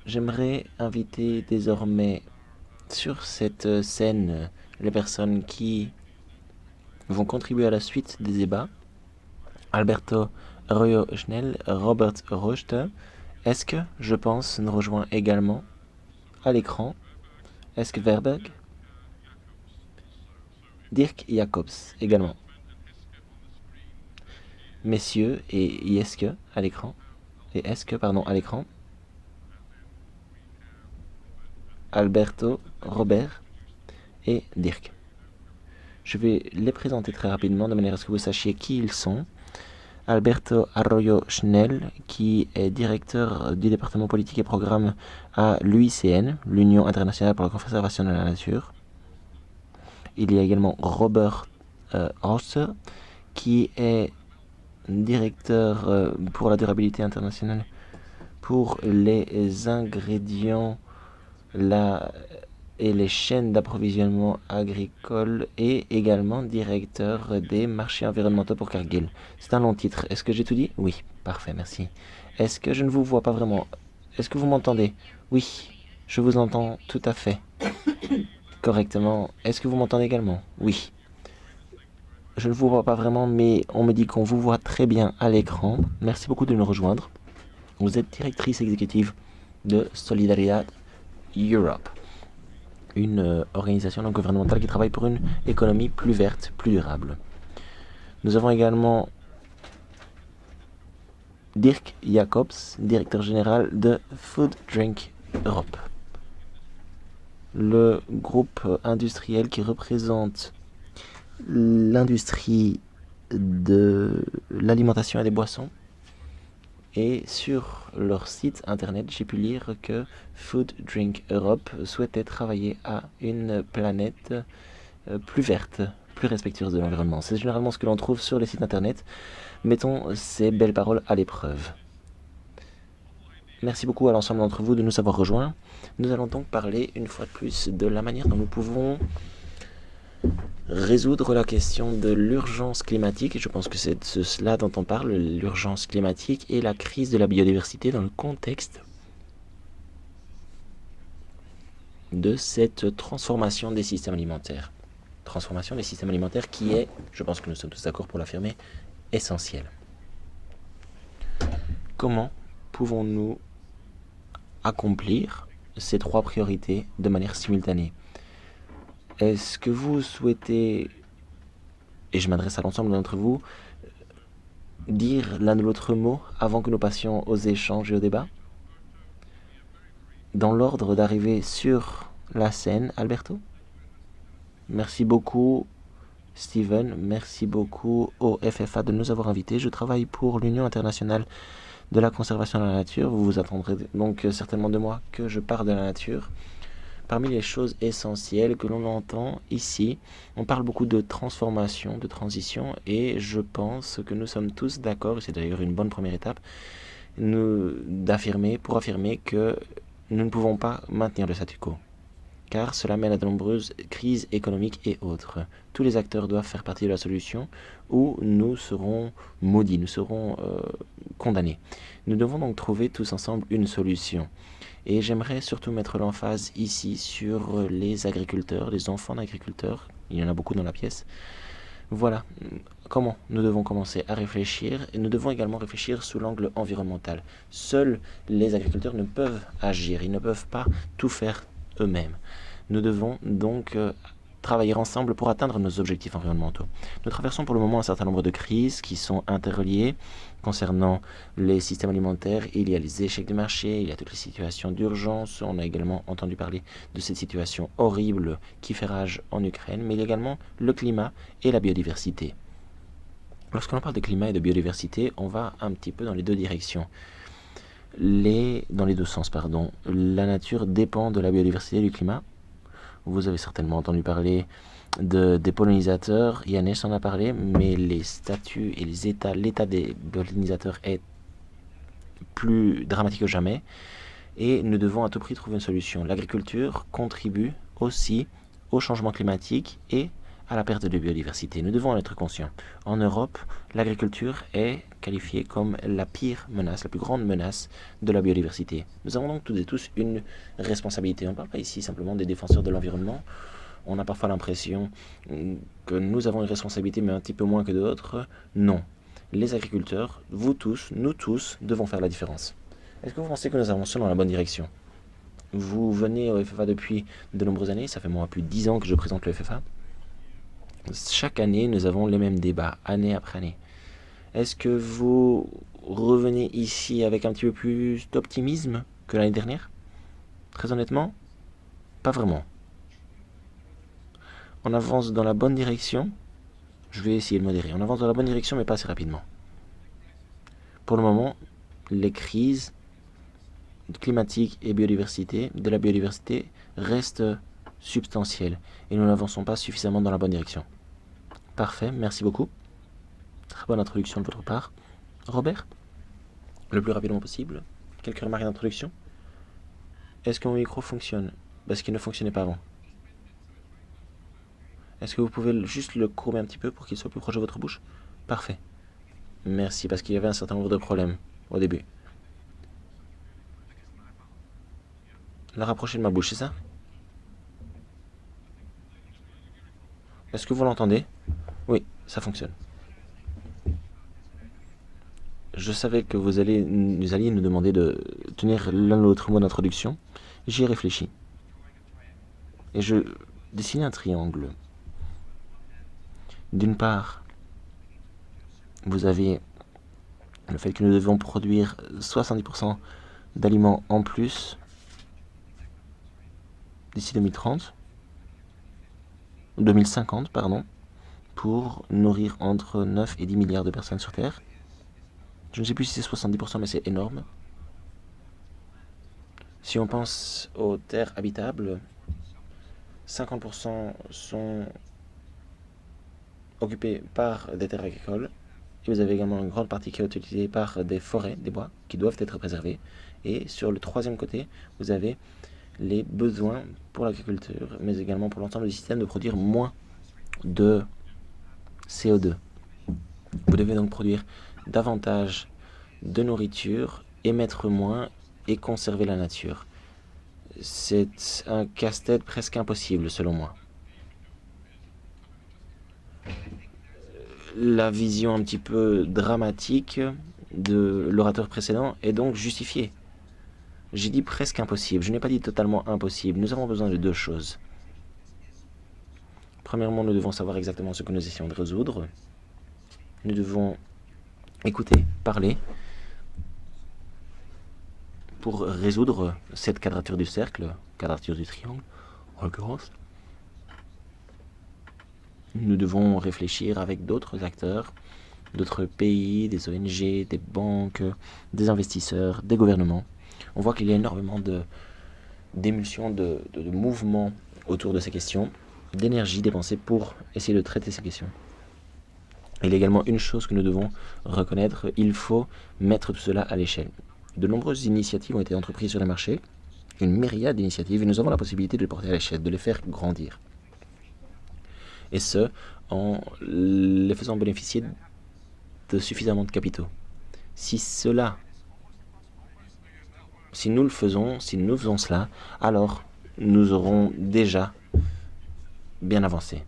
J'aimerais inviter désormais sur cette scène les personnes qui vont contribuer à la suite des débats. Alberto Arroyo Schnell, Robert Rochte. Est-ce que, je pense, nous rejoint également à l'écran Eske Verberg, Dirk Jacobs également. Messieurs et Jeske à l'écran. Et Eske, pardon, à l'écran. Alberto, Robert et Dirk. Je vais les présenter très rapidement de manière à ce que vous sachiez qui ils sont. Alberto Arroyo Schnell, qui est directeur du département politique et programme à l'UICN, l'Union internationale pour la conservation de la nature. Il y a également Robert Hauser, qui est directeur pour la durabilité internationale pour les ingrédients et les chaînes d'approvisionnement agricole et également directeur des marchés environnementaux pour Cargill. C'est un long titre. Est-ce que j'ai tout dit? Oui, parfait, merci. Est-ce que je ne vous vois pas vraiment? Est-ce que vous m'entendez? Oui, je vous entends tout à fait correctement. Est-ce que vous m'entendez également? Oui. Je ne vous vois pas vraiment, mais on me dit qu'on vous voit très bien à l'écran. Merci beaucoup de nous rejoindre. Vous êtes directrice exécutive de Solidaridad Europe, une organisation non gouvernementale qui travaille pour une économie plus verte, plus durable. Nous avons également Dirk Jacobs, directeur général de Food Drink Europe, le groupe industriel qui représente l'industrie de l'alimentation et des boissons. Et sur leur site internet, j'ai pu lire que Food Drink Europe souhaitait travailler à une planète plus verte, plus respectueuse de l'environnement. C'est généralement ce que l'on trouve sur les sites internet. Mettons ces belles paroles à l'épreuve. Merci beaucoup à l'ensemble d'entre vous de nous avoir rejoints. Nous allons donc parler une fois de plus de la manière dont nous pouvons résoudre la question de l'urgence climatique. Et je pense que c'est de cela dont on parle, l'urgence climatique et la crise de la biodiversité dans le contexte de cette transformation des systèmes alimentaires. Transformation des systèmes alimentaires qui est, je pense que nous sommes tous d'accord pour l'affirmer, essentielle. Comment pouvons-nous accomplir ces trois priorités de manière simultanée? Est-ce que vous souhaitez, et je m'adresse à l'ensemble d'entre vous, dire l'un ou l'autre mot avant que nous passions aux échanges et aux débats? Dans l'ordre d'arriver sur la scène, Alberto? Merci beaucoup, Steven. Merci beaucoup au FFA de nous avoir invités. Je travaille pour l'Union internationale de la conservation de la nature. Vous vous attendrez donc certainement de moi que je parle de la nature. Parmi les choses essentielles que l'on entend ici, on parle beaucoup de transformation, de transition, et je pense que nous sommes tous d'accord, et c'est d'ailleurs une bonne première étape, pour affirmer que nous ne pouvons pas maintenir le statu quo, car cela mène à de nombreuses crises économiques et autres. Tous les acteurs doivent faire partie de la solution ou nous serons maudits, nous serons condamnés. Nous devons donc trouver tous ensemble une solution. Et j'aimerais surtout mettre l'emphase ici sur les agriculteurs, les enfants d'agriculteurs. Il y en a beaucoup dans la pièce. Voilà comment nous devons commencer à réfléchir. Et nous devons également réfléchir sous l'angle environnemental. Seuls les agriculteurs ne peuvent agir, ils ne peuvent pas tout faire eux-mêmes. Nous devons donc travailler ensemble pour atteindre nos objectifs environnementaux. Nous traversons pour le moment un certain nombre de crises qui sont interreliées. Concernant les systèmes alimentaires, il y a les échecs du marché, il y a toutes les situations d'urgence. On a également entendu parler de cette situation horrible qui fait rage en Ukraine, mais il y a également le climat et la biodiversité. Lorsqu'on parle de climat et de biodiversité, on va un petit peu dans les deux directions. Dans les deux sens, pardon. La nature dépend de la biodiversité et du climat. Vous avez certainement entendu parler des pollinisateurs. Yannis en a parlé, mais les statuts et l'état des pollinisateurs est plus dramatique que jamais. Et nous devons à tout prix trouver une solution. L'agriculture contribue aussi au changement climatique et à la perte de biodiversité. Nous devons en être conscients. En Europe, l'agriculture est qualifiée comme la pire menace, la plus grande menace de la biodiversité. Nous avons donc toutes et tous une responsabilité. On ne parle pas ici simplement des défenseurs de l'environnement. On a parfois l'impression que nous avons une responsabilité, mais un petit peu moins que d'autres. Non. Les agriculteurs, vous tous, nous tous, devons faire la différence. Est-ce que vous pensez que nous avançons dans la bonne direction? Vous venez au FFA depuis de nombreuses années. Ça fait moi plus de 10 ans que je présente le FFA. Chaque année, nous avons les mêmes débats, année après année. Est-ce que vous revenez ici avec un petit peu plus d'optimisme que l'année dernière? Très honnêtement, pas vraiment. On avance dans la bonne direction. Je vais essayer de modérer. On avance dans la bonne direction, mais pas assez rapidement. Pour le moment, les crises climatiques et de la biodiversité restent substantielles et nous n'avançons pas suffisamment dans la bonne direction. Parfait, merci beaucoup. Très bonne introduction de votre part. Robert, le plus rapidement possible. Quelques remarques d'introduction? Est-ce que mon micro fonctionne? Parce qu'il ne fonctionnait pas avant. Est-ce que vous pouvez juste le courber un petit peu pour qu'il soit plus proche de votre bouche? Parfait. Merci, parce qu'il y avait un certain nombre de problèmes au début. La rapprocher de ma bouche, c'est ça? Est-ce que vous l'entendez? Oui, ça fonctionne. Je savais que vous alliez nous demander de tenir l'un ou l'autre mot d'introduction. J'y ai réfléchi. Et je dessinais un triangle. D'une part, vous avez le fait que nous devons produire 70% d'aliments en plus d'ici 2050, pour nourrir entre 9 et 10 milliards de personnes sur Terre. Je ne sais plus si c'est 70%, mais c'est énorme. Si on pense aux terres habitables, 50% sont occupés par des terres agricoles. Et vous avez également une grande partie qui est utilisée par des forêts, des bois, qui doivent être préservés. Et sur le troisième côté, vous avez les besoins pour l'agriculture, mais également pour l'ensemble du système de produire moins de CO2. Vous devez donc produire davantage de nourriture, émettre moins et conserver la nature. C'est un casse-tête presque impossible selon moi. La vision un petit peu dramatique de l'orateur précédent est donc justifiée. J'ai dit presque impossible, je n'ai pas dit totalement impossible. Nous avons besoin de deux choses. Premièrement, nous devons savoir exactement ce que nous essayons de résoudre. Nous devons écouter, parler, pour résoudre cette quadrature du cercle, quadrature du triangle, en l'occurrence. Nous devons réfléchir avec d'autres acteurs, d'autres pays, des ONG, des banques, des investisseurs, des gouvernements. On voit qu'il y a énormément d'émulsions, de mouvements autour de ces questions, d'énergie dépensée pour essayer de traiter ces questions. Il y a également une chose que nous devons reconnaître, il faut mettre tout cela à l'échelle. De nombreuses initiatives ont été entreprises sur le marché, une myriade d'initiatives, et nous avons la possibilité de les porter à l'échelle, de les faire grandir. Et ce, en les faisant bénéficier de suffisamment de capitaux. Si nous faisons cela, alors nous aurons déjà bien avancé.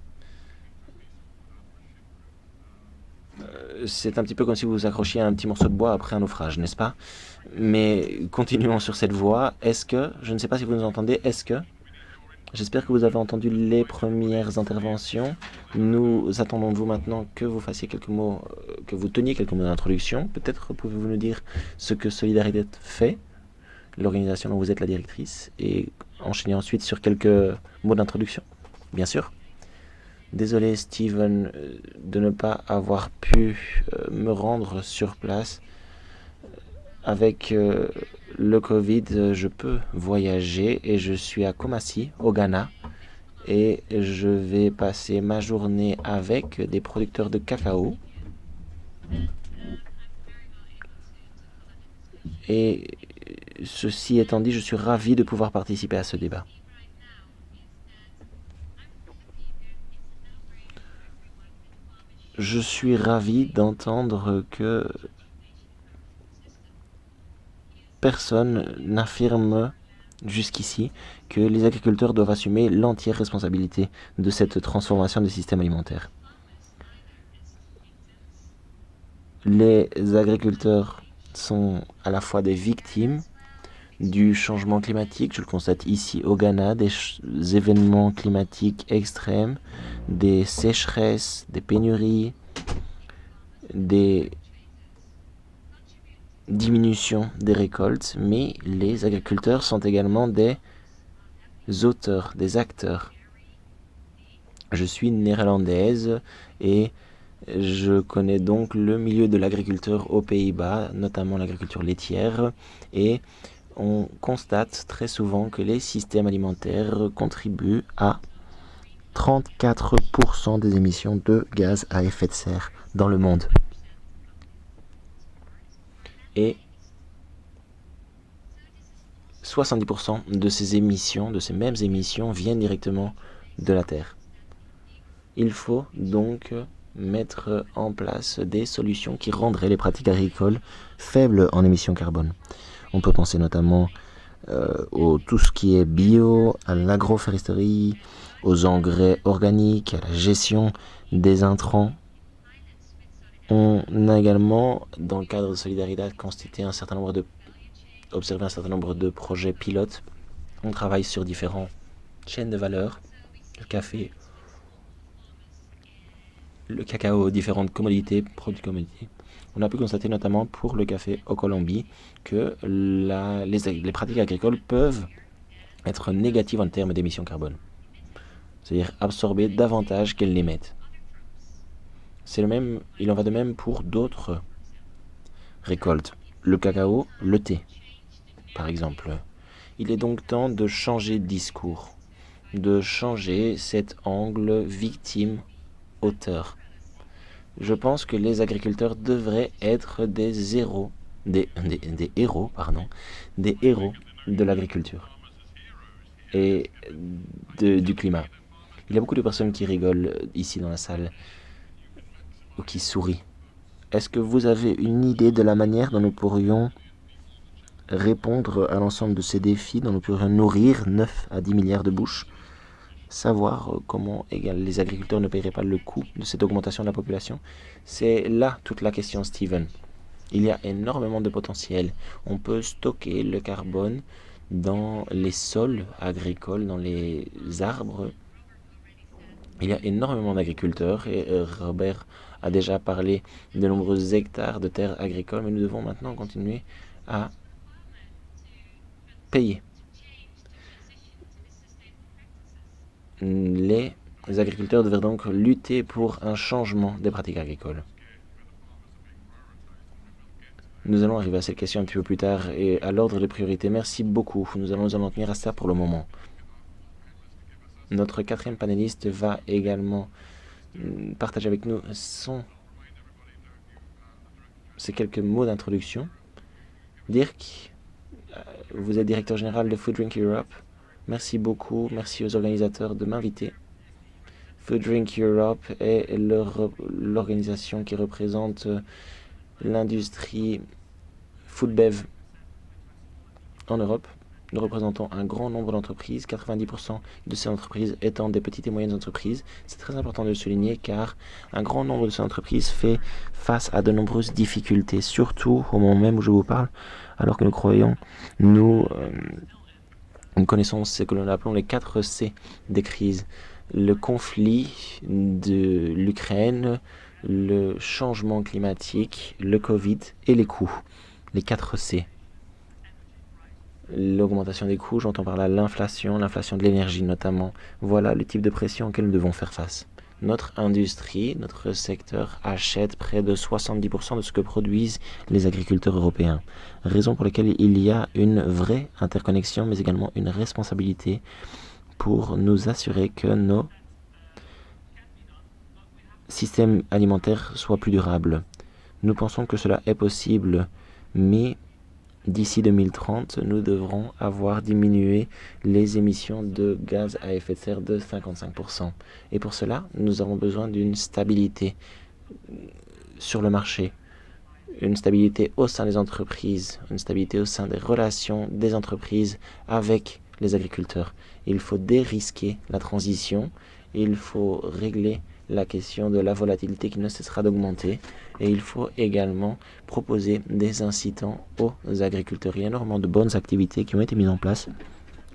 C'est un petit peu comme si vous vous accrochiez à un petit morceau de bois après un naufrage, n'est-ce pas? Mais continuons sur cette voie. Je ne sais pas si vous nous entendez, j'espère que vous avez entendu les premières interventions. Nous attendons de vous maintenant que vous fassiez quelques mots, que vous teniez quelques mots d'introduction. Peut-être pouvez-vous nous dire ce que Solidarité fait, l'organisation dont vous êtes la directrice, et enchaîner ensuite sur quelques mots d'introduction, bien sûr. Désolé Steven de ne pas avoir pu me rendre sur place. Avec le Covid, je peux voyager et je suis à Kumasi, au Ghana. Et je vais passer ma journée avec des producteurs de cacao. Et ceci étant dit, je suis ravi de pouvoir participer à ce débat. Je suis ravi d'entendre que personne n'affirme jusqu'ici que les agriculteurs doivent assumer l'entière responsabilité de cette transformation du système alimentaire. Les agriculteurs sont à la fois des victimes du changement climatique, je le constate ici au Ghana, des événements climatiques extrêmes, des sécheresses, des pénuries, des diminutions des récoltes, mais les agriculteurs sont également des auteurs, des acteurs. Je suis néerlandaise et je connais donc le milieu de l'agriculture aux Pays-Bas, notamment l'agriculture laitière, et on constate très souvent que les systèmes alimentaires contribuent à 34% des émissions de gaz à effet de serre dans le monde. Et 70% de ces émissions, de ces mêmes émissions, viennent directement de la Terre. Il faut donc mettre en place des solutions qui rendraient les pratiques agricoles faibles en émissions carbone. On peut penser notamment au tout ce qui est bio, à l'agroforesterie, aux engrais organiques, à la gestion des intrants. On a également, dans le cadre de Solidaridad, observé un certain nombre de projets pilotes. On travaille sur différentes chaînes de valeur, le café, le cacao, différentes commodités, produits commodités. On a pu constater notamment pour le café au Colombie que les pratiques agricoles peuvent être négatives en termes d'émissions carbone, c'est-à-dire absorber davantage qu'elles l'émettent. Il en va de même pour d'autres récoltes, le cacao, le thé, par exemple. Il est donc temps de changer de discours, de changer cet angle victime-auteur. Je pense que les agriculteurs devraient être des héros de l'agriculture et du climat. Il y a beaucoup de personnes qui rigolent ici dans la salle ou qui sourient. Est-ce que vous avez une idée de la manière dont nous pourrions répondre à l'ensemble de ces défis, dont nous pourrions nourrir 9 à 10 milliards de bouches? Savoir comment les agriculteurs ne paieraient pas le coût de cette augmentation de la population? C'est là toute la question, Steven. Il y a énormément de potentiel. On peut stocker le carbone dans les sols agricoles, dans les arbres. Il y a énormément d'agriculteurs et Robert a déjà parlé de nombreux hectares de terres agricoles, mais nous devons maintenant continuer à payer. Les agriculteurs devraient donc lutter pour un changement des pratiques agricoles. Nous allons arriver à cette question un petit peu plus tard et à l'ordre des priorités. Merci beaucoup. Nous allons en tenir à ça pour le moment. Notre quatrième panéliste va également partager avec nous ces quelques mots d'introduction. Dirk, vous êtes directeur général de Food Drink Europe. Merci beaucoup. Merci aux organisateurs de m'inviter. Food Drink Europe est l'organisation qui représente l'industrie food bev en Europe. Nous représentons un grand nombre d'entreprises, 90% de ces entreprises étant des petites et moyennes entreprises. C'est très important de le souligner car un grand nombre de ces entreprises fait face à de nombreuses difficultés, surtout au moment même où je vous parle, alors que nous connaissons ce que nous appelons les 4 C des crises. Le conflit de l'Ukraine, le changement climatique, le Covid et les coûts. Les 4 C. L'augmentation des coûts, j'entends par là l'inflation de l'énergie notamment. Voilà le type de pression auquel nous devons faire face. Notre industrie, notre secteur achète près de 70% de ce que produisent les agriculteurs européens. Raison pour laquelle il y a une vraie interconnexion, mais également une responsabilité pour nous assurer que nos systèmes alimentaires soient plus durables. Nous pensons que cela est possible, mais d'ici 2030, nous devrons avoir diminué les émissions de gaz à effet de serre de 55%. Et pour cela, nous avons besoin d'une stabilité sur le marché, une stabilité au sein des entreprises, une stabilité au sein des relations des entreprises avec les agriculteurs. Il faut dérisquer la transition, il faut régler la question de la volatilité qui ne cessera d'augmenter et il faut également proposer des incitants aux agriculteurs. Il y a énormément de bonnes activités qui ont été mises en place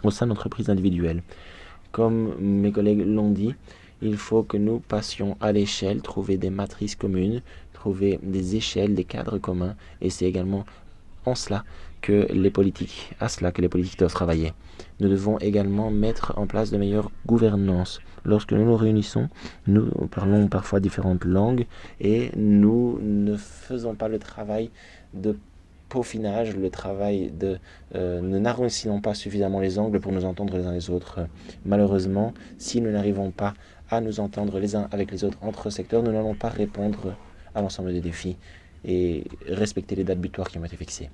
au sein d'entreprises individuelles. Comme mes collègues l'ont dit, il faut que nous passions à l'échelle, trouver des matrices communes, trouver des échelles, des cadres communs, et c'est également à cela que les politiques doivent travailler. Nous devons également mettre en place de meilleures gouvernances. Lorsque nous nous réunissons, nous parlons parfois différentes langues et nous ne faisons pas le travail de peaufinage, le travail de... nous n'arrondissons pas suffisamment les angles pour nous entendre les uns les autres. Malheureusement, si nous n'arrivons pas à nous entendre les uns avec les autres entre secteurs, nous n'allons pas répondre à l'ensemble des défis et respecter les dates butoirs qui ont été fixées.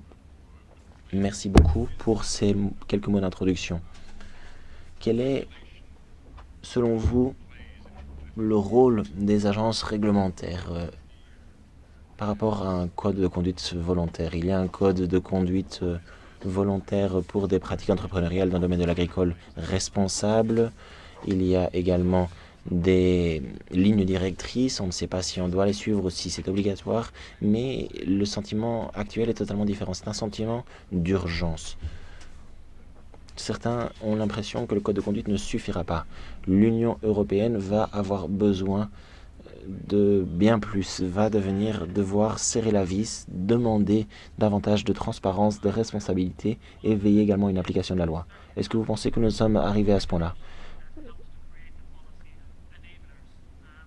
Merci beaucoup pour ces quelques mots d'introduction. Quel est, selon vous, le rôle des agences réglementaires par rapport à un code de conduite volontaire? Il y a un code de conduite volontaire pour des pratiques entrepreneuriales dans le domaine de l'agricole responsable. Il y a également des lignes directrices, on ne sait pas si on doit les suivre ou si c'est obligatoire, mais le sentiment actuel est totalement différent. C'est un sentiment d'urgence. Certains ont l'impression que le code de conduite ne suffira pas. L'Union européenne va avoir besoin de bien plus, va devoir serrer la vis, demander davantage de transparence, de responsabilité et veiller également à une application de la loi. Est-ce que vous pensez que nous sommes arrivés à ce point-là?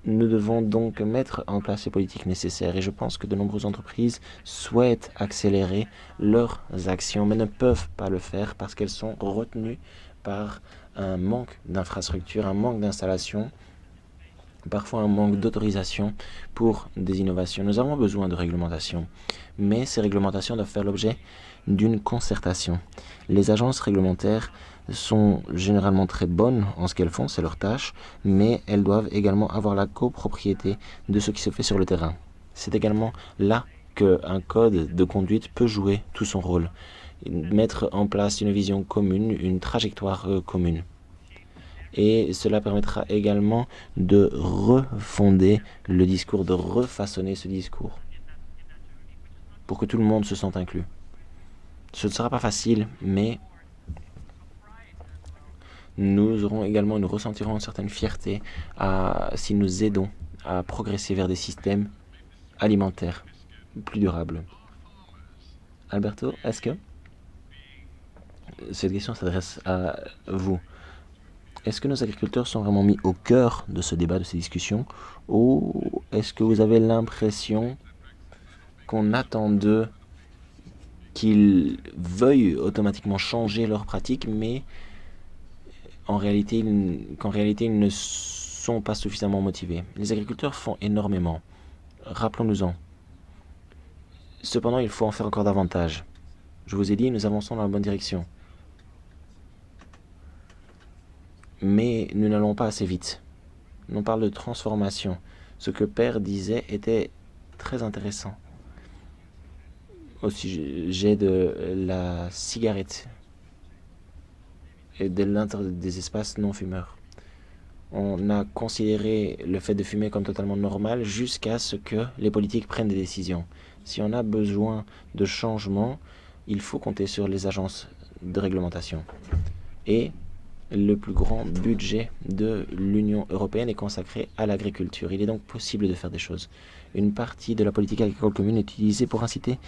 Nous devons donc mettre en place les politiques nécessaires et je pense que de nombreuses entreprises souhaitent accélérer leurs actions mais ne peuvent pas le faire parce qu'elles sont retenues par un manque d'infrastructures, un manque d'installation, parfois un manque d'autorisation pour des innovations. Nous avons besoin de réglementation, mais ces réglementations doivent faire l'objet d'une concertation. Les agences réglementaires sont généralement très bonnes en ce qu'elles font, c'est leur tâche, mais elles doivent également avoir la copropriété de ce qui se fait sur le terrain. C'est également là qu'un code de conduite peut jouer tout son rôle. Mettre en place une vision commune, une trajectoire commune. Et cela permettra également de refonder le discours, de refaçonner ce discours, pour que tout le monde se sente inclus. Ce ne sera pas facile, mais nous ressentirons une certaine fierté si nous aidons à progresser vers des systèmes alimentaires plus durables. Alberto, est-ce que cette question s'adresse à vous? Est-ce que nos agriculteurs sont vraiment mis au cœur de ce débat, de ces discussions, ou est-ce que vous avez l'impression qu'on attend d'eux qu'ils veuillent automatiquement changer leurs pratiques, mais qu'en réalité, ils ne sont pas suffisamment motivés? Les agriculteurs font énormément. Rappelons-nous-en. Cependant, il faut en faire encore davantage. Je vous ai dit, nous avançons dans la bonne direction. Mais nous n'allons pas assez vite. On parle de transformation. Ce que Père disait était très intéressant. Au sujet de la cigarette et des espaces non fumeurs. On a considéré le fait de fumer comme totalement normal jusqu'à ce que les politiques prennent des décisions. Si on a besoin de changements, il faut compter sur les agences de réglementation. Et le plus grand budget de l'Union européenne est consacré à l'agriculture. Il est donc possible de faire des choses. Une partie de la politique agricole commune est utilisée pour inciter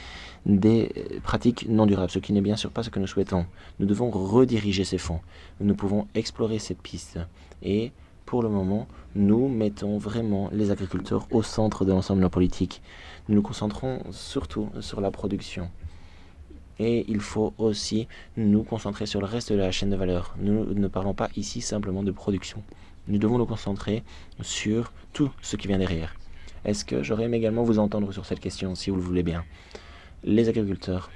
des pratiques non durables, ce qui n'est bien sûr pas ce que nous souhaitons. Nous devons rediriger ces fonds. Nous pouvons explorer cette piste. Et pour le moment, nous mettons vraiment les agriculteurs au centre de l'ensemble de nos politiques. Nous nous concentrons surtout sur la production. Et il faut aussi nous concentrer sur le reste de la chaîne de valeur. Nous ne parlons pas ici simplement de production. Nous devons nous concentrer sur tout ce qui vient derrière. Est-ce que j'aurais aimé également vous entendre sur cette question, si vous le voulez bien? Les agriculteurs.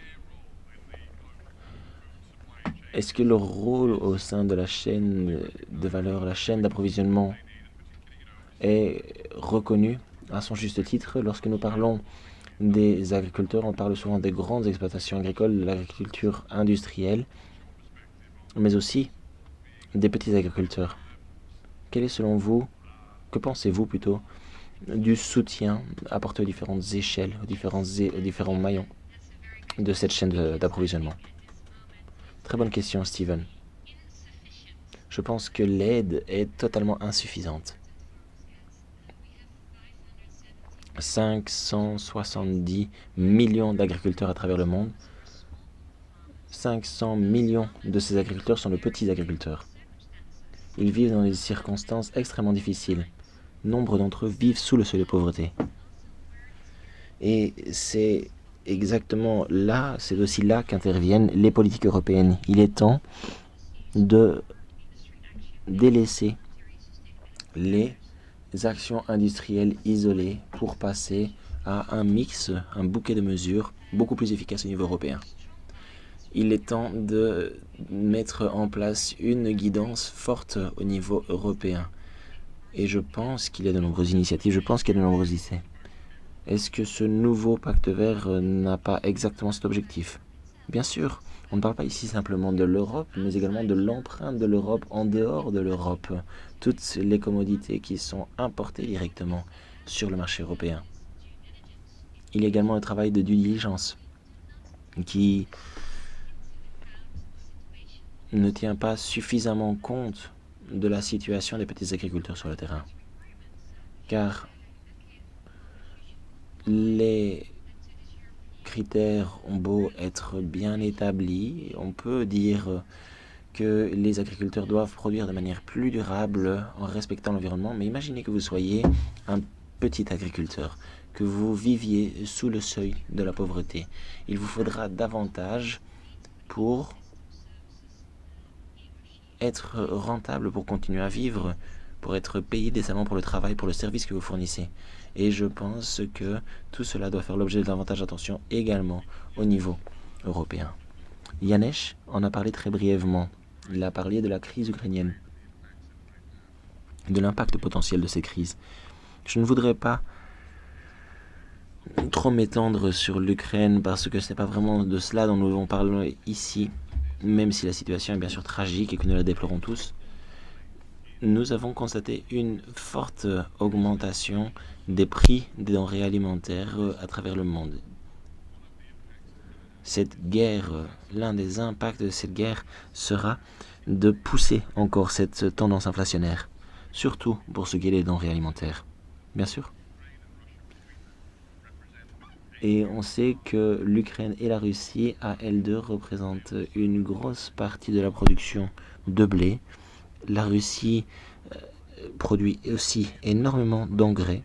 Est-ce que leur rôle au sein de la chaîne de valeur, la chaîne d'approvisionnement, est reconnu à son juste titre. Lorsque nous parlons des agriculteurs, on parle souvent des grandes exploitations agricoles, de l'agriculture industrielle, mais aussi des petits agriculteurs. Quel est selon vous, que pensez-vous plutôt, du soutien apporté aux différentes échelles, aux différents maillons de cette chaîne d'approvisionnement? Très bonne question, Steven. Je pense que l'aide est totalement insuffisante. 570 millions d'agriculteurs à travers le monde. 500 millions de ces agriculteurs sont de petits agriculteurs. Ils vivent dans des circonstances extrêmement difficiles. Nombre d'entre eux vivent sous le seuil de pauvreté. Et c'est exactement là, c'est aussi là qu'interviennent les politiques européennes. Il est temps de délaisser les actions industrielles isolées pour passer à un mix, un bouquet de mesures beaucoup plus efficace au niveau européen. Il est temps de mettre en place une guidance forte au niveau européen. Et je pense qu'il y a de nombreuses initiatives, je pense qu'il y a de nombreux essais. Est-ce que ce nouveau pacte vert n'a pas exactement cet objectif? Bien sûr, on ne parle pas ici simplement de l'Europe, mais également de l'empreinte de l'Europe en dehors de l'Europe. Toutes les commodités qui sont importées directement sur le marché européen. Il y a également le travail de due diligence qui ne tient pas suffisamment compte de la situation des petits agriculteurs sur le terrain. Car les critères ont beau être bien établis, on peut dire que les agriculteurs doivent produire de manière plus durable en respectant l'environnement, mais imaginez que vous soyez un petit agriculteur, que vous viviez sous le seuil de la pauvreté. Il vous faudra davantage pour être rentable, pour continuer à vivre, pour être payé décemment pour le travail, pour le service que vous fournissez. Et je pense que tout cela doit faire l'objet de davantage d'attention également au niveau européen. Yanesh en a parlé très brièvement. Il a parlé de la crise ukrainienne, de l'impact potentiel de ces crises. Je ne voudrais pas trop m'étendre sur l'Ukraine parce que ce n'est pas vraiment de cela dont nous devons parler ici, même si la situation est bien sûr tragique et que nous la déplorons tous. Nous avons constaté une forte augmentation des prix des denrées alimentaires à travers le monde. Cette guerre, l'un des impacts de cette guerre sera de pousser encore cette tendance inflationnaire, surtout pour ce qui est des denrées alimentaires, bien sûr. Et on sait que l'Ukraine et la Russie, à elles deux, représentent une grosse partie de la production de blé. La Russie produit aussi énormément d'engrais.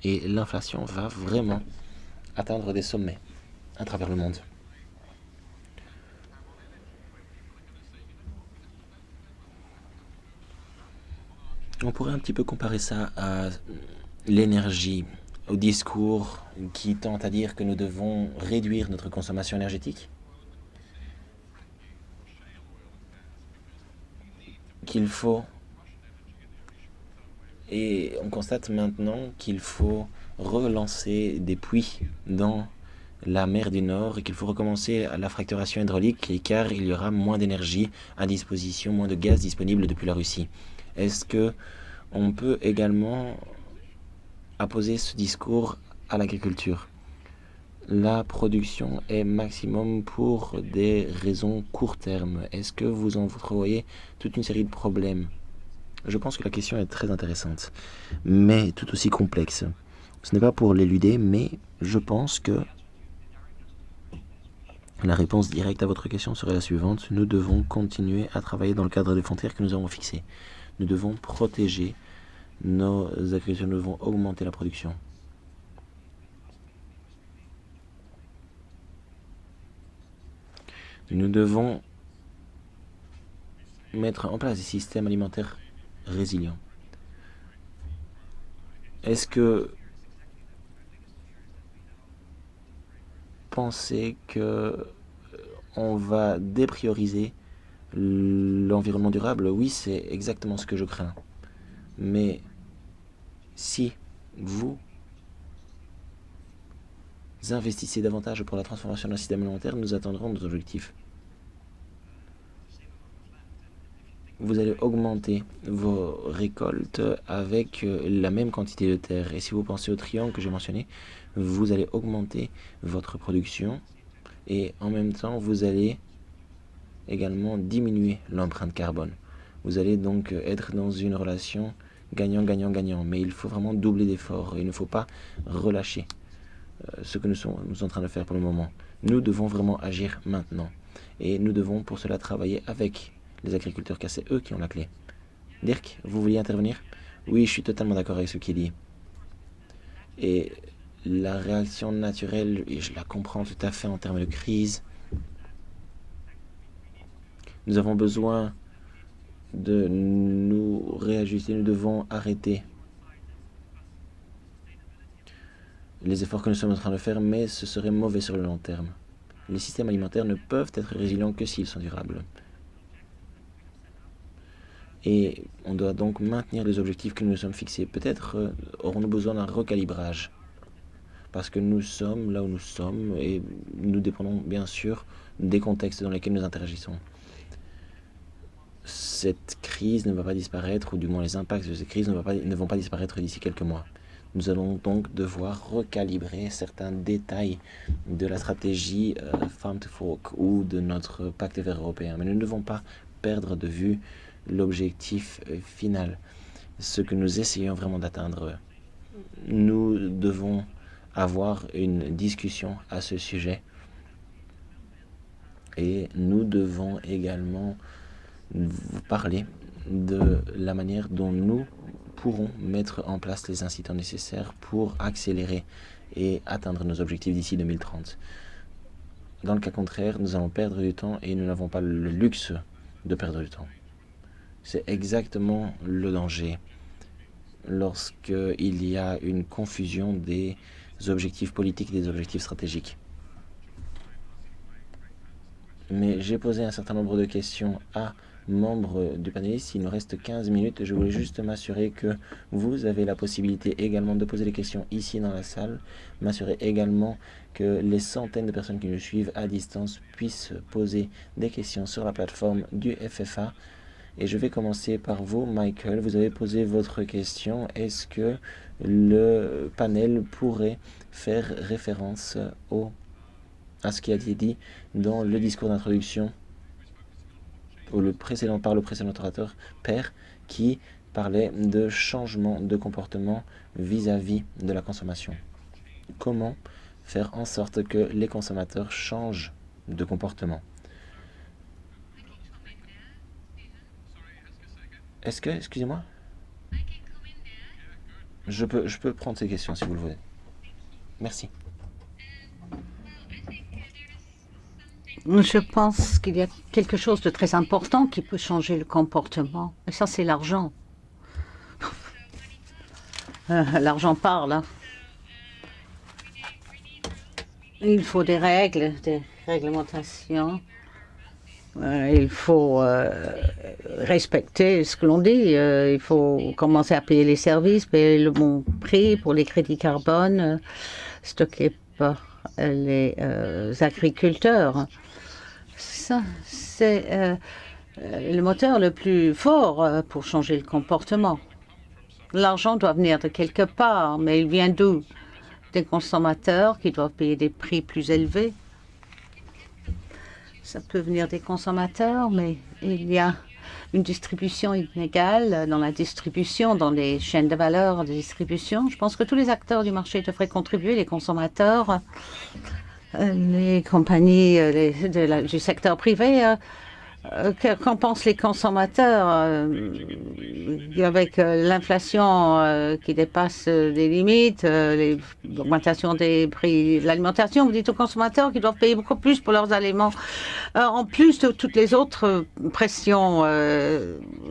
Et l'inflation va vraiment atteindre des sommets à travers le monde. On pourrait un petit peu comparer ça à l'énergie, au discours qui tente à dire que nous devons réduire notre consommation énergétique, qu'il faut, et on constate maintenant qu'il faut relancer des puits dans la mer du Nord et qu'il faut recommencer à la fracturation hydraulique car il y aura moins d'énergie à disposition, moins de gaz disponible depuis la Russie. Est-ce que on peut également apposer ce discours à l'agriculture? La production est maximum pour des raisons court terme. Est-ce que vous entrevoyez toute une série de problèmes? Je pense que la question est très intéressante, mais tout aussi complexe. Ce n'est pas pour l'éluder, mais je pense que la réponse directe à votre question serait la suivante. Nous devons continuer à travailler dans le cadre des frontières que nous avons fixées. Nous devons protéger nos agriculteurs, nous devons augmenter la production. Nous devons mettre en place des systèmes alimentaires résilients. Est-ce que pensez que on va déprioriser l'environnement durable? Oui, c'est exactement ce que je crains. Mais Si vous investissez davantage pour la transformation d'un système alimentaire, nous atteindrons nos objectifs. Vous allez augmenter vos récoltes avec la même quantité de terre. Et si vous pensez au triangle que j'ai mentionné, vous allez augmenter votre production et en même temps, vous allez également diminuer l'empreinte carbone. Vous allez donc être dans une relation gagnant-gagnant-gagnant. Mais il faut vraiment doubler d'efforts. Il ne faut pas relâcher ce que nous sommes en train de faire pour le moment. Nous devons vraiment agir maintenant. Et nous devons pour cela travailler avec les agriculteurs, car c'est eux qui ont la clé. Dirk, vous vouliez intervenir? Oui, je suis totalement d'accord avec ce qu'il dit. Et la réaction naturelle, et je la comprends tout à fait en termes de crise. Nous avons besoin de nous réajuster, nous devons arrêter les efforts que nous sommes en train de faire, mais ce serait mauvais sur le long terme. Les systèmes alimentaires ne peuvent être résilients que s'ils sont durables. Et on doit donc maintenir les objectifs que nous nous sommes fixés. Peut-être aurons-nous besoin d'un recalibrage, parce que nous sommes là où nous sommes et nous dépendons bien sûr des contextes dans lesquels nous interagissons. Cette crise ne va pas disparaître, ou du moins les impacts de cette crise ne vont pas disparaître d'ici quelques mois. Nous allons donc devoir recalibrer certains détails de la stratégie Farm to Fork ou de notre pacte vert européen. Mais nous ne devons pas perdre de vue l'objectif final, ce que nous essayons vraiment d'atteindre. Nous devons avoir une discussion à ce sujet et nous devons également vous parler de la manière dont nous pourrons mettre en place les incitants nécessaires pour accélérer et atteindre nos objectifs d'ici 2030. Dans le cas contraire, nous allons perdre du temps et nous n'avons pas le luxe de perdre du temps. C'est exactement le danger lorsqu'il y a une confusion des objectifs politiques et des objectifs stratégiques. Mais j'ai posé un certain nombre de questions à membres du panéliste. Il nous reste 15 minutes. Je voulais juste m'assurer que vous avez la possibilité également de poser des questions ici dans la salle. M'assurer également que les centaines de personnes qui nous suivent à distance puissent poser des questions sur la plateforme du FFA. Et je vais commencer par vous, Michael. Vous avez posé votre question. Est-ce que le panel pourrait faire référence à ce qui a été dit dans le discours d'introduction par le précédent orateur, Père, qui parlait de changement de comportement vis-à-vis de la consommation. Comment faire en sorte que les consommateurs changent de comportement? Est-ce que, excusez-moi, je peux prendre ces questions si vous le voulez. Merci. Je pense qu'il y a quelque chose de très important qui peut changer le comportement. Et ça, c'est l'argent. L'argent parle. Hein. Il faut des règles, des réglementations. Il faut respecter ce que l'on dit. Il faut commencer à payer les services, payer le bon prix pour les crédits carbone stockés par les agriculteurs. Ça, c'est le moteur le plus fort pour changer le comportement. L'argent doit venir de quelque part, mais il vient d'où? Des consommateurs qui doivent payer des prix plus élevés. Ça peut venir des consommateurs, mais il y a une distribution inégale dans la distribution, dans les chaînes de valeur de distribution. Je pense que tous les acteurs du marché devraient contribuer, les consommateurs, les compagnies du secteur privé. Qu'en pensent les consommateurs avec l'inflation qui dépasse des limites, l'augmentation des prix de l'alimentation? Vous dites aux consommateurs qu'ils doivent payer beaucoup plus pour leurs aliments, en plus de toutes les autres pressions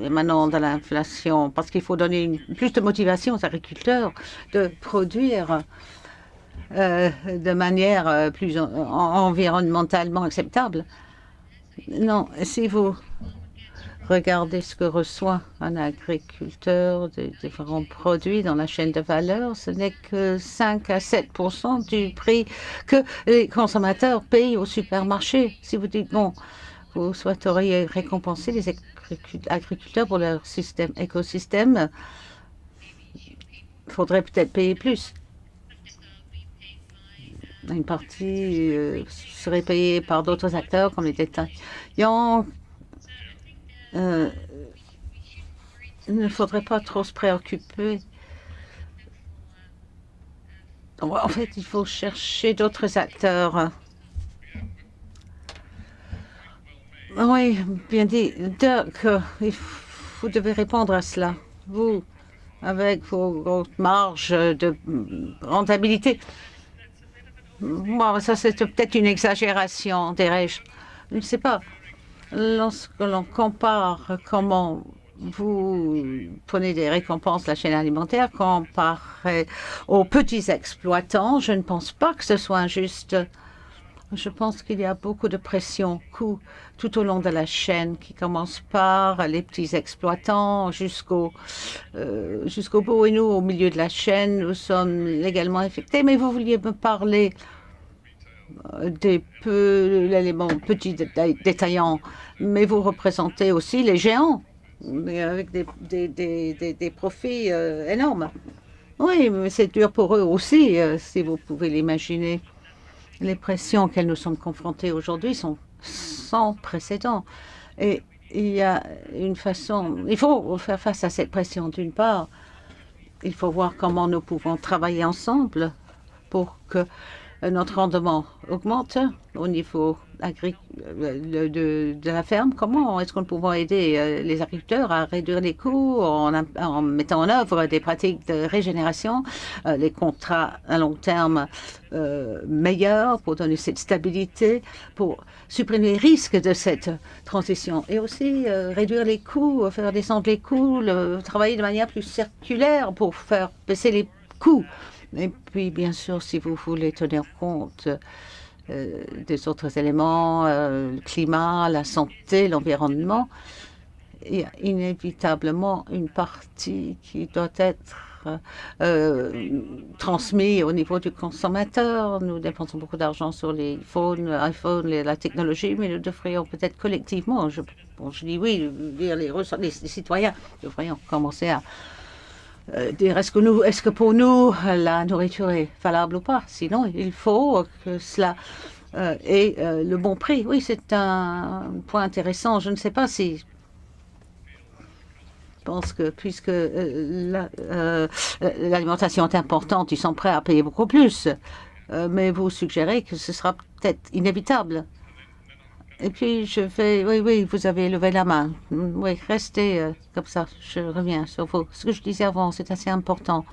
émanant de l'inflation, parce qu'il faut donner plus de motivation aux agriculteurs de produire de manière plus environnementalement acceptable. Non, si vous regardez ce que reçoit un agriculteur des différents produits dans la chaîne de valeur. Ce n'est que 5 à 7% du prix que les consommateurs payent au supermarché. Si vous dites, bon, vous souhaiteriez récompenser les agriculteurs pour leur écosystème, il faudrait peut-être payer plus. Une partie serait payée par d'autres acteurs comme les détaillants. Il ne faudrait pas trop se préoccuper. En fait, il faut chercher d'autres acteurs. Oui, bien dit. Dirk, vous devez répondre à cela. Vous, avec vos marges de rentabilité. Bon, ça, c'est peut-être une exagération, dirais-je. Je ne sais pas. Lorsque l'on compare comment vous prenez des récompenses de la chaîne alimentaire comparé aux petits exploitants, je ne pense pas que ce soit injuste. Je pense qu'il y a beaucoup de pression coût tout au long de la chaîne qui commence par les petits exploitants jusqu'au bout. Et nous, au milieu de la chaîne, nous sommes légalement affectés. Mais vous vouliez me parler l'élément petit détaillant, mais vous représentez aussi les géants, mais avec des profits énormes. Oui, mais c'est dur pour eux aussi, si vous pouvez l'imaginer. Les pressions auxquelles nous sommes confrontés aujourd'hui sont sans précédent. Et il y a une façon, il faut faire face à cette pression. D'une part, il faut voir comment nous pouvons travailler ensemble pour que notre rendement augmente au niveau de la ferme. Comment est-ce qu'on peut aider les agriculteurs à réduire les coûts en mettant en œuvre des pratiques de régénération, les contrats à long terme meilleurs pour donner cette stabilité, pour supprimer les risques de cette transition et aussi réduire les coûts, faire descendre les coûts, travailler de manière plus circulaire pour faire baisser les coûts. Et puis, bien sûr, si vous voulez tenir compte des autres éléments, le climat, la santé, l'environnement, il y a inévitablement une partie qui doit être transmise au niveau du consommateur. Nous dépensons beaucoup d'argent sur les iPhones, la technologie, mais nous devrions peut-être collectivement, je dis oui, les citoyens devraient commencer à dire est-ce que pour nous la nourriture est valable ou pas. Sinon, il faut que cela ait le bon prix. Oui, c'est un point intéressant. Je ne sais pas si je pense que puisque l'alimentation est importante, ils sont prêts à payer beaucoup plus. Mais vous suggérez que ce sera peut-être inévitable. Et puis, oui, vous avez levé la main. Oui, restez comme ça. Je reviens sur vous. Ce que je disais avant, c'est assez important.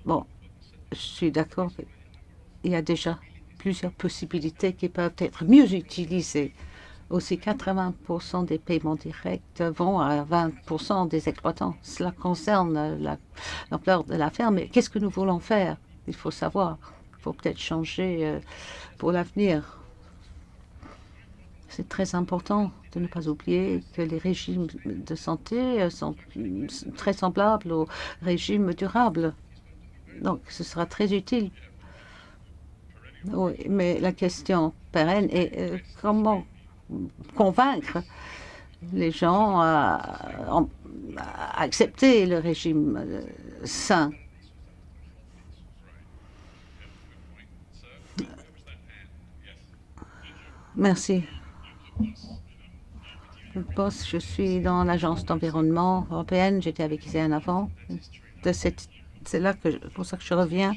Bon, je suis d'accord. Il y a déjà plusieurs possibilités qui peuvent être mieux utilisées. Aussi, 80% des paiements directs vont à 20% des exploitants. Cela concerne l'ampleur de la ferme. Mais qu'est-ce que nous voulons faire? Il faut savoir. Il faut peut-être changer pour l'avenir. C'est très important de ne pas oublier que les régimes de santé sont très semblables aux régimes durables. Donc, ce sera très utile. Oui, mais la question pérenne est comment convaincre les gens à accepter le régime sain. Merci. Je suis dans l'agence d'environnement européenne. J'étais avec Iséane avant. C'est là pour ça que je reviens.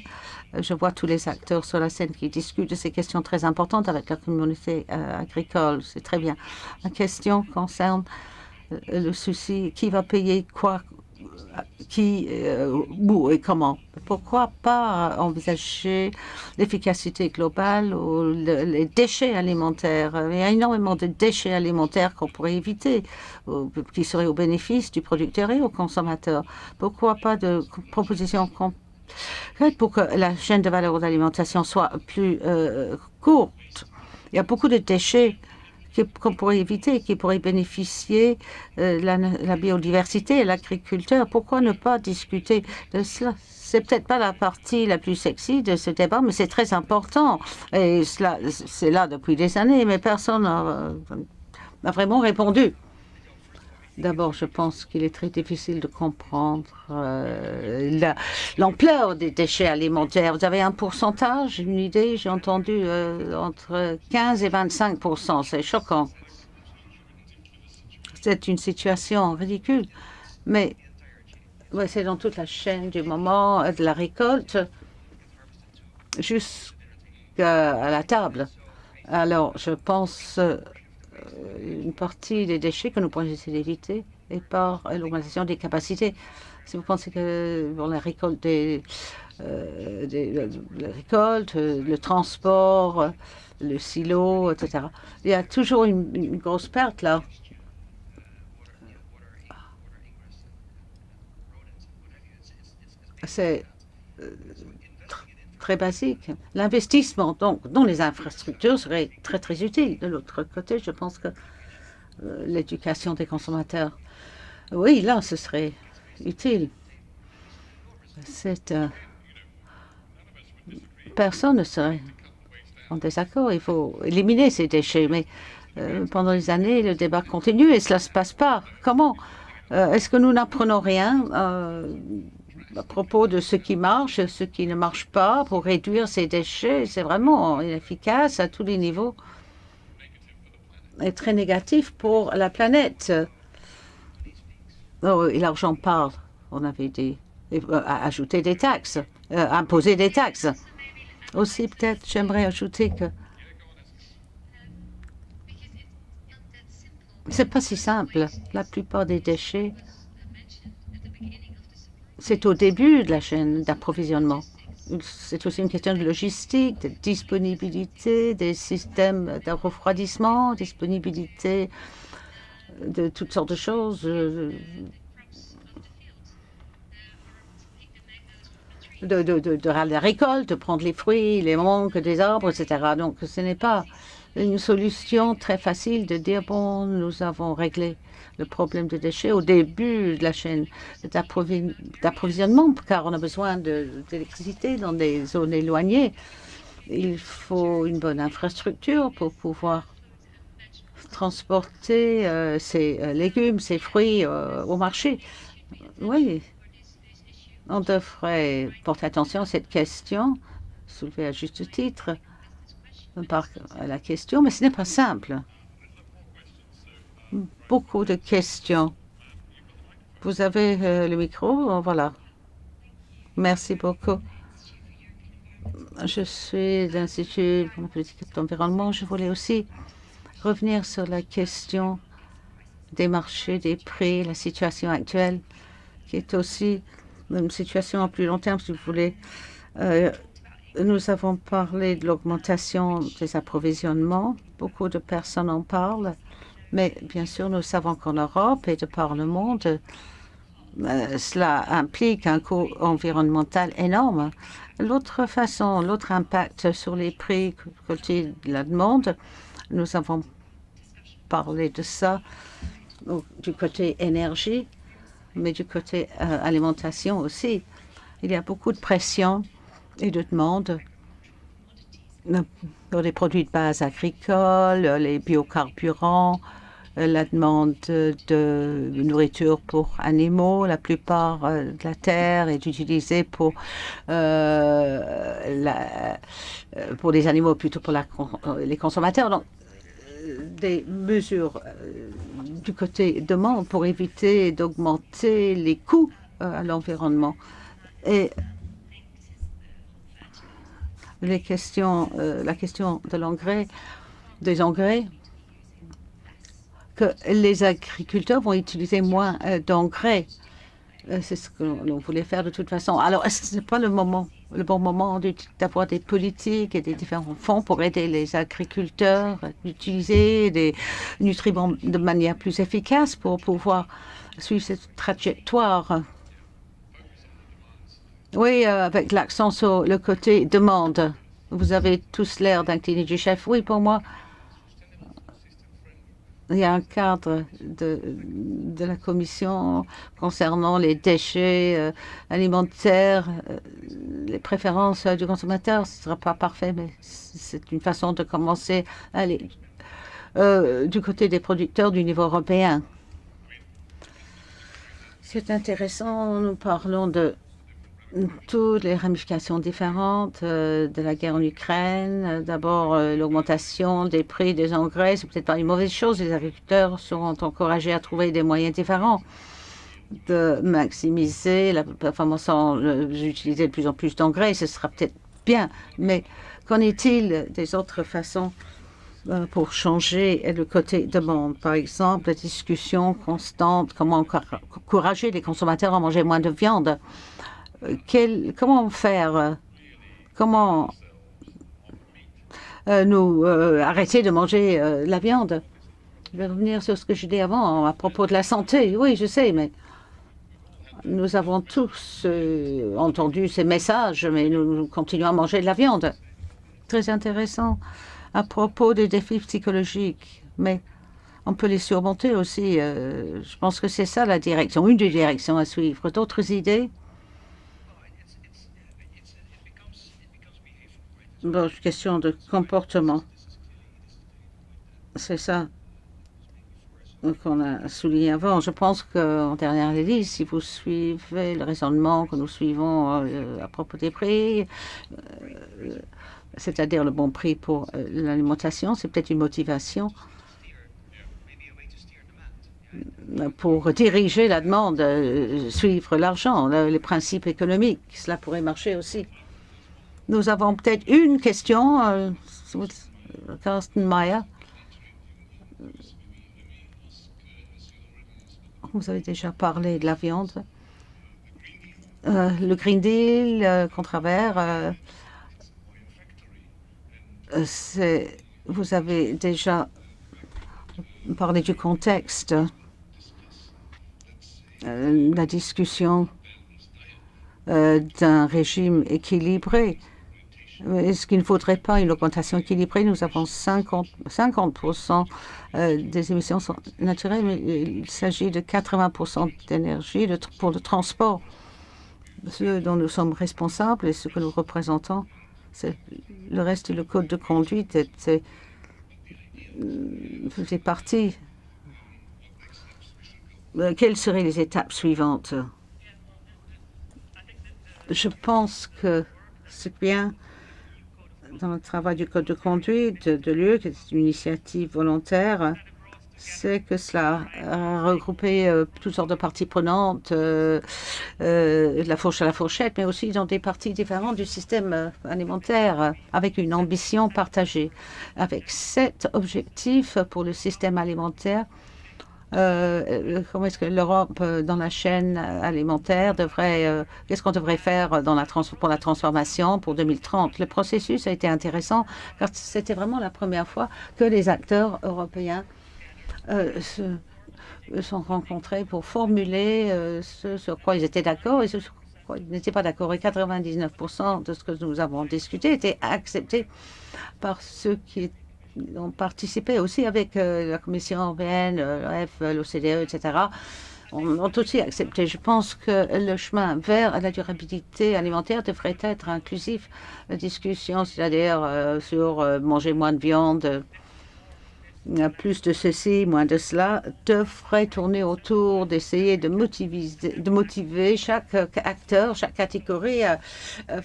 Je vois tous les acteurs sur la scène qui discutent de ces questions très importantes avec la communauté agricole. C'est très bien. La question concerne le souci qui va payer quoi, où et comment. Pourquoi pas envisager l'efficacité globale ou les déchets alimentaires? Il y a énormément de déchets alimentaires qu'on pourrait éviter, qui seraient au bénéfice du producteur et au consommateur. Pourquoi pas de propositions concrètes pour que la chaîne de valeur d'alimentation soit plus courte? Il y a beaucoup de déchets qu'on pourrait éviter, qui pourrait bénéficier la biodiversité et l'agriculteur. Pourquoi ne pas discuter de cela? C'est peut-être pas la partie la plus sexy de ce débat, mais c'est très important. Et cela, c'est là depuis des années, mais personne n'a vraiment répondu. D'abord, je pense qu'il est très difficile de comprendre l'ampleur des déchets alimentaires. Vous avez un pourcentage, une idée? J'ai entendu entre 15 et 25%. C'est choquant. C'est une situation ridicule. Mais ouais, c'est dans toute la chaîne du moment de la récolte jusqu'à la table. Alors, je pense une partie des déchets que nous pourrions essayer d'éviter et par l'augmentation des capacités. Si vous pensez que pour la récolte la récolte, le transport, le silo, etc., il y a toujours une grosse perte là. C'est très basique. L'investissement donc dans les infrastructures serait très très utile. De l'autre côté, je pense que l'éducation des consommateurs, oui, là, ce serait utile. Personne ne serait en désaccord. Il faut éliminer ces déchets, mais pendant des années, le débat continue et cela ne se passe pas. Comment? Est-ce que nous n'apprenons rien à propos de ce qui marche, ce qui ne marche pas pour réduire ces déchets? C'est vraiment inefficace à tous les niveaux et très négatif pour la planète. Oh, et l'argent parle, on avait dit. Ajouter des taxes, imposer des taxes. Aussi, peut-être, j'aimerais ajouter que c'est pas si simple. La plupart des déchets, c'est au début de la chaîne d'approvisionnement. C'est aussi une question de logistique, de disponibilité, des systèmes de refroidissement, disponibilité de toutes sortes de choses. De la récolte, de prendre les fruits, les mangues des arbres, etc. Donc, ce n'est pas une solution très facile de dire, bon, nous avons réglé le problème des déchets au début de la chaîne d'approvisionnement, car on a besoin d'électricité dans des zones éloignées. Il faut une bonne infrastructure pour pouvoir transporter ces légumes, ces fruits au marché. Oui. On devrait porter attention à cette question, soulevée à juste titre par la question, mais ce n'est pas simple. Beaucoup de questions. Vous avez le micro, voilà. Merci beaucoup. Je suis de l'Institut pour la politique de l'environnement. Je voulais aussi revenir sur la question des marchés, des prix, la situation actuelle, qui est aussi une situation à plus long terme, si vous voulez. Nous avons parlé de l'augmentation des approvisionnements. Beaucoup de personnes en parlent. Mais bien sûr, nous savons qu'en Europe et de par le monde, cela implique un coût environnemental énorme. L'autre façon, l'autre impact sur les prix côté de la demande, nous avons parlé de ça du côté énergie, mais du côté alimentation aussi. Il y a beaucoup de pression et de demande pour les produits de base agricoles, les biocarburants, la demande de nourriture pour animaux. La plupart de la terre est utilisée pour les animaux, plutôt pour les consommateurs. Donc, des mesures du côté demande pour éviter d'augmenter les coûts à l'environnement. Et la question de l'engrais, des engrais, que les agriculteurs vont utiliser moins d'engrais. C'est ce que l'on voulait faire de toute façon. Alors, est-ce que ce n'est pas le bon moment d'avoir des politiques et des différents fonds pour aider les agriculteurs à utiliser des nutriments de manière plus efficace pour pouvoir suivre cette trajectoire? Oui, avec l'accent sur le côté demande. Vous avez tous l'air d'incliner du chef. Oui, pour moi, il y a un cadre de la Commission concernant les déchets alimentaires, les préférences du consommateur. Ce ne sera pas parfait, mais c'est une façon de commencer à aller du côté des producteurs du niveau européen. C'est intéressant, nous parlons de toutes les ramifications différentes de la guerre en Ukraine. D'abord, l'augmentation des prix des engrais, c'est peut-être pas une mauvaise chose. Les agriculteurs seront encouragés à trouver des moyens différents de maximiser la performance sans utiliser de plus en plus d'engrais. Ce sera peut-être bien, mais qu'en est-il des autres façons pour changer le côté demande? Par exemple, la discussion constante, comment encourager les consommateurs à manger moins de viande. Comment faire? Comment nous arrêter de manger la viande? Je vais revenir sur ce que j'ai dit avant à propos de la santé. Oui, je sais, mais nous avons tous entendu ces messages, mais nous continuons à manger de la viande. Très intéressant à propos des défis psychologiques, mais on peut les surmonter aussi. Je pense que c'est ça la direction, une des directions à suivre. D'autres idées? Bon, question de comportement. C'est ça qu'on a souligné avant. Je pense qu'en dernière analyse, si vous suivez le raisonnement que nous suivons à propos des prix, c'est-à-dire le bon prix pour l'alimentation, c'est peut-être une motivation pour diriger la demande, suivre l'argent, les principes économiques. Cela pourrait marcher aussi. Nous avons peut-être une question, Carsten Meyer. Vous avez déjà parlé de la viande. Le Green Deal contre travers, vous avez déjà parlé du contexte, la discussion d'un régime équilibré. Est-ce qu'il ne faudrait pas une augmentation équilibrée? Nous avons 50% des émissions sont naturelles, mais il s'agit de 80% d'énergie pour le transport. Ce dont nous sommes responsables et ce que nous représentons, c'est le reste, le code de conduite faisait partie. Quelles seraient les étapes suivantes? Je pense que c'est bien dans le travail du code de conduite de l'UE, qui est une initiative volontaire, c'est que cela a regroupé toutes sortes de parties prenantes, de la fourche à la fourchette, mais aussi dans des parties différentes du système alimentaire, avec une ambition partagée, avec 7 objectifs pour le système alimentaire. Comment est-ce que l'Europe, dans la chaîne alimentaire, devrait... qu'est-ce qu'on devrait faire pour la transformation pour 2030? Le processus a été intéressant, car c'était vraiment la première fois que les acteurs européens se sont rencontrés pour formuler ce sur quoi ils étaient d'accord et ce sur quoi ils n'étaient pas d'accord. Et 99% de ce que nous avons discuté était accepté par ceux qui ont participé aussi avec la Commission européenne, l'OCDE, etc. ont aussi accepté. Je pense que le chemin vers la durabilité alimentaire devrait être inclusif. La discussion, c'est-à-dire sur manger moins de viande, plus de ceci, moins de cela, devrait tourner autour d'essayer de motiver chaque acteur, chaque catégorie à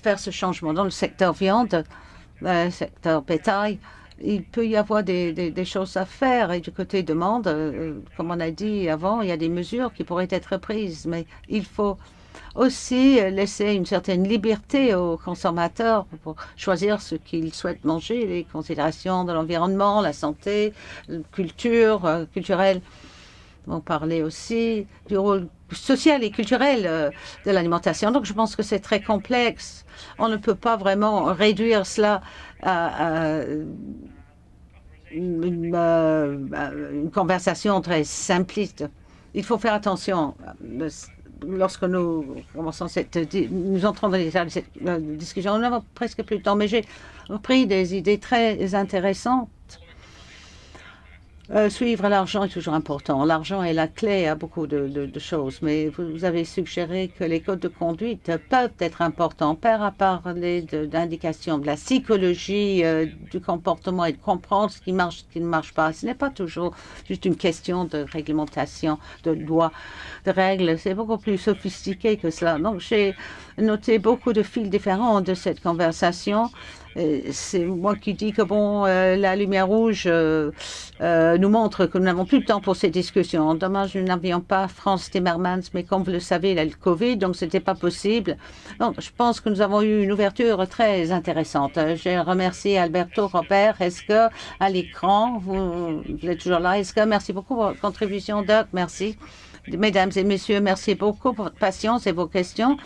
faire ce changement. Dans le secteur viande, le secteur bétail, il peut y avoir des choses à faire. Et du côté demande, comme on a dit avant, il y a des mesures qui pourraient être prises. Mais il faut aussi laisser une certaine liberté aux consommateurs pour choisir ce qu'ils souhaitent manger, les considérations de l'environnement, la santé, la culture, culturelle. On parlait aussi du rôle social et culturel de l'alimentation. Donc je pense que c'est très complexe. On ne peut pas vraiment réduire cela à une conversation très simpliste. Il faut faire attention. Lorsque nous commençons nous entrons dans cette discussion, nous n'avons presque plus de temps, mais j'ai pris des idées très intéressantes Suivre l'argent est toujours important. L'argent est la clé à beaucoup de choses, mais vous avez suggéré que les codes de conduite peuvent être importants. Père a parlé d'indications de la psychologie du comportement et de comprendre ce qui ne marche pas. Ce n'est pas toujours juste une question de réglementation, de loi, de règles. C'est beaucoup plus sophistiqué que cela. Donc, j'ai noté beaucoup de fils différents de cette conversation. C'est moi qui dis que bon, la lumière rouge nous montre que nous n'avons plus le temps pour ces discussions. Dommage, nous n'avions pas France Timmermans, mais comme vous le savez, il y a le Covid, donc ce n'était pas possible. Donc, je pense que nous avons eu une ouverture très intéressante. Je remercie Alberto Robert. Est-ce que à l'écran, vous êtes toujours là? Est-ce que merci beaucoup pour votre contribution, Doug? Merci. Mesdames et messieurs, merci beaucoup pour votre patience et vos questions.